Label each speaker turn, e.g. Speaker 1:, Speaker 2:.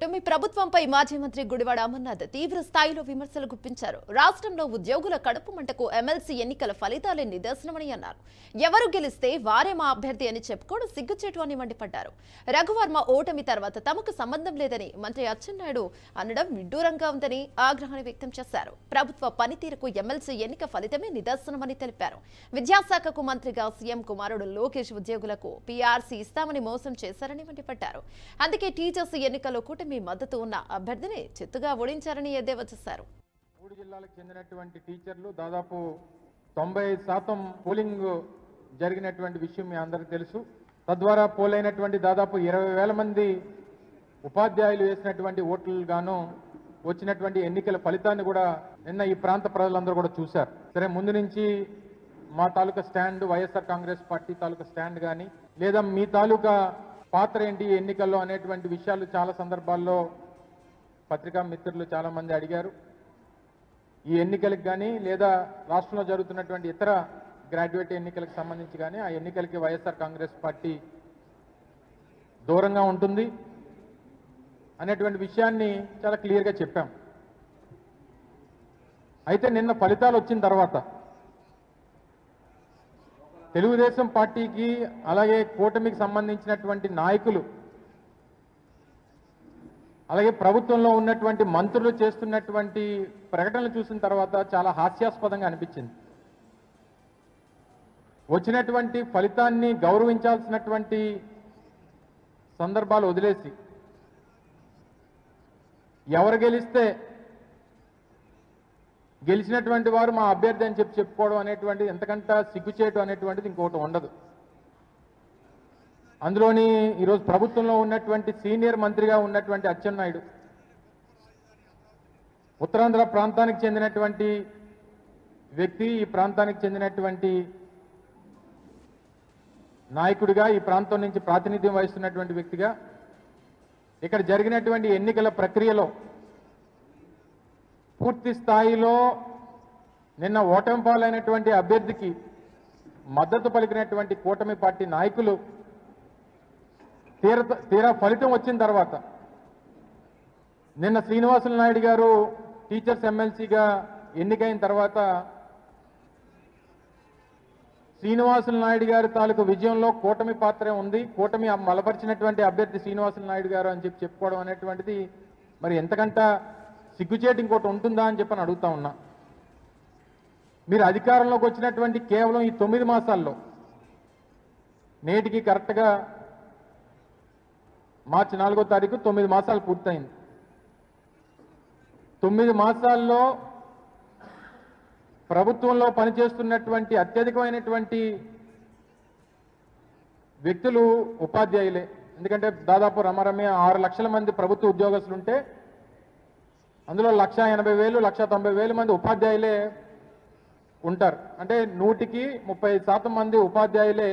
Speaker 1: మీ ప్రభుత్వంపై మాజీ మంత్రి గుడివాడ అమర్నాథ్ తీవ్ర స్థాయిలో విమర్శలు గుప్పించారు. రాష్ట్రంలో ఉద్యోగుల కడుపు మంటకు ఎమ్మెల్సీ ఎన్నికల ఫలితాలే నిదర్శనమని అన్నారు. ఎవరు గెలిస్తే వారే మా అభ్యర్థి అని చెప్పుకోవడం సిగ్గుచేటు అని మండిపడ్డారు. రఘువర్మ ఓటమి తర్వాత తమకు సంబంధం లేదని మంత్రి అచ్చెన్నాయుడు అనడం విడ్డూరంగా ఉందని ఆగ్రహాన్ని వ్యక్తం చేశారు. ప్రభుత్వ పనితీరుకు ఎమ్మెల్సీ ఎన్నిక ఫలితమే నిదర్శనమని తెలిపారు. విద్యాశాఖకు మంత్రిగా సీఎం కుమారుడు లోకేష్ ఉద్యోగులకు పీఆర్సీ ఇస్తామని మోసం చేశారని మండిపడ్డారు. అందుకే టీచర్స్ ఎన్నికల్లో మీ మద్దతు ఉన్న అభ్యర్థిని చిత్తుగా ఓడించారని ఎద్దేవా చేశారు.
Speaker 2: 3 జిల్లాలకు చెందినటువంటి టీచర్లు దాదాపు 95% పోలింగ్ జరిగినటువంటి విషయం మీ అందరికీ తెలుసు. తద్వారా పోలైనటువంటి దాదాపు 20,000 మంది ఉపాధ్యాయులు వేసినటువంటి ఓట్లు గాను వచ్చినటువంటి ఎన్నికల ఫలితాన్ని కూడా నిన్న ఈ ప్రాంత ప్రజలందరూ కూడా చూశారు. సరే, ముందు నుంచి మా తాలూకా స్టాండ్ వైఎస్ఆర్ కాంగ్రెస్ పార్టీ తాలూకా స్టాండ్ కానీ లేదా మీ తాలూకా పాత్ర ఏంటి ఎన్నికల్లో అనేటువంటి విషయాలు చాలా సందర్భాల్లో పత్రికా మిత్రులు చాలా మంది అడిగారు. ఈ ఎన్నికలకు కానీ లేదా రాష్ట్రంలో జరుగుతున్నటువంటి ఇతర గ్రాడ్యుయేట్ ఎన్నికలకు సంబంధించి కానీ ఆ ఎన్నికలకి వైఎస్ఆర్ కాంగ్రెస్ పార్టీ దూరంగా ఉంటుంది అనేటువంటి విషయాన్ని చాలా క్లియర్గా చెప్పాం. అయితే నిన్న ఫలితాలు వచ్చిన తర్వాత తెలుగుదేశం పార్టీకి అలాగే కూటమికి సంబంధించినటువంటి నాయకులు అలాగే ప్రభుత్వంలో ఉన్నటువంటి మంత్రులు చేస్తున్నటువంటి ప్రకటనలు చూసిన తర్వాత చాలా హాస్యాస్పదంగా అనిపించింది. వచ్చినటువంటి ఫలితాన్ని గౌరవించాల్సినటువంటి సందర్భాలు వదిలేసి ఎవరు గెలిస్తే గెలిచినటువంటి వారు మా అభ్యర్థి అని చెప్పుకోవడం అనేటువంటిది ఎంతకంటే సిగ్గుచేటు అనేటువంటిది ఇంకోటి ఉండదు. అందులోని ఈరోజు ప్రభుత్వంలో ఉన్నటువంటి సీనియర్ మంత్రిగా ఉన్నటువంటి అచ్చెన్నాయుడు ఉత్తరాంధ్ర ప్రాంతానికి చెందినటువంటి వ్యక్తి, ఈ ప్రాంతానికి చెందినటువంటి నాయకుడిగా, ఈ ప్రాంతం నుంచి ప్రాతినిధ్యం వహిస్తున్నటువంటి వ్యక్తిగా ఇక్కడ జరిగినటువంటి ఎన్నికల ప్రక్రియలో పూర్తి స్థాయిలో నిన్న ఓటమి పాలైనటువంటి అభ్యర్థికి మద్దతు పలికినటువంటి కూటమి పార్టీ నాయకులు తీరా ఫలితం వచ్చిన తర్వాత నిన్న శ్రీనివాసులు నాయుడు గారు టీచర్స్ ఎమ్మెల్సీగా ఎన్నికైన తర్వాత శ్రీనివాసులు నాయుడు గారి తాలూకు విజయంలో కూటమి పాత్రే ఉంది, కూటమి బలపరిచినటువంటి అభ్యర్థి శ్రీనివాసులు నాయుడు గారు అని చెప్పుకోవడం అనేటువంటిది మరి ఎంతకంట సిగ్గుచేటు ఇంకోటి ఉంటుందా అని చెప్పని అడుగుతా ఉన్నా. మీరు అధికారంలోకి వచ్చినటువంటి కేవలం ఈ 9 మాసాల్లో నేటికి కరెక్ట్గా మార్చి 4వ తారీఖు 9 మాసాలు పూర్తయింది. 9 మాసాల్లో ప్రభుత్వంలో పనిచేస్తున్నటువంటి అత్యధికమైనటువంటి వ్యక్తులు ఉపాధ్యాయులే. ఎందుకంటే దాదాపు రమరమే 6 లక్షల మంది ప్రభుత్వ ఉద్యోగస్తులుంటే అందులో 1,80,000 1,90,000 మంది ఉపాధ్యాయులే ఉంటారు. అంటే 100కి 30% మంది ఉపాధ్యాయులే